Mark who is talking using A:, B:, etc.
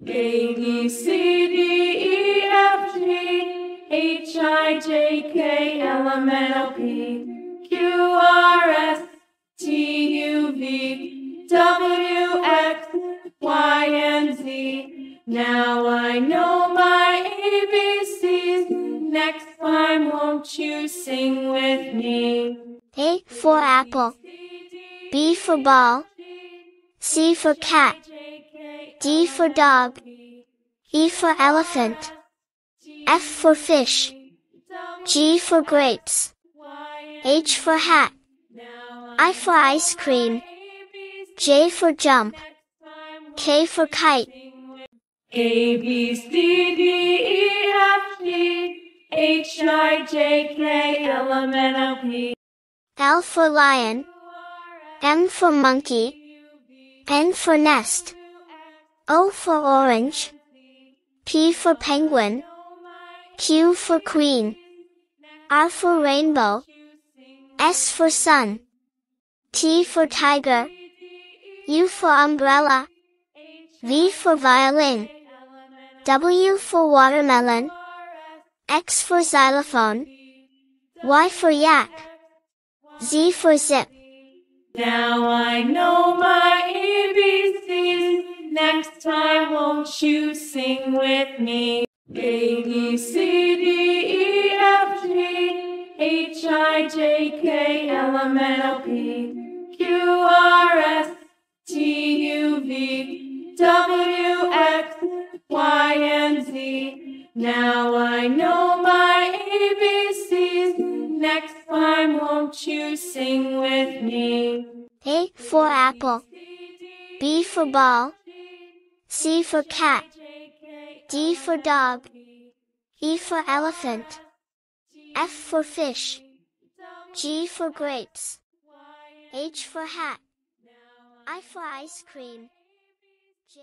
A: A, B, C, D, E, F, G, H, I, J, K, L, M, N, O, P, Q, R, S, T, U, V, W, X, Y, and Z. Now I know my ABCs. Next time, won't you sing with me?
B: A for apple, B for ball, C for cat, D for dog, E for elephant, F for fish, G for grapes, H for hat, I for ice cream, J for jump, K for kite.
A: A, B, C, D, E, F, G, H, I, J, K, L, M, N, O, P,
B: L for lion, M for monkey, N for nest, O for orange, P for penguin, Q for queen, R for rainbow, S for sun, T for tiger, U for umbrella, V for violin, W for watermelon, X for xylophone, Y for yak, Z for zip.
A: Now I know my ABCs. Next time, won't you sing with me? A, B, C, D, E, F, G, H, I, J, K, L, M, N, O, P, Q, R, S, T, U, V, W, X, Y, and Z. Now I know my ABCs. Next time, won't you sing with me?
B: A for apple, B for ball, C for cat, D for dog, E for elephant, F for fish, G for grapes, H for hat, I for ice cream, J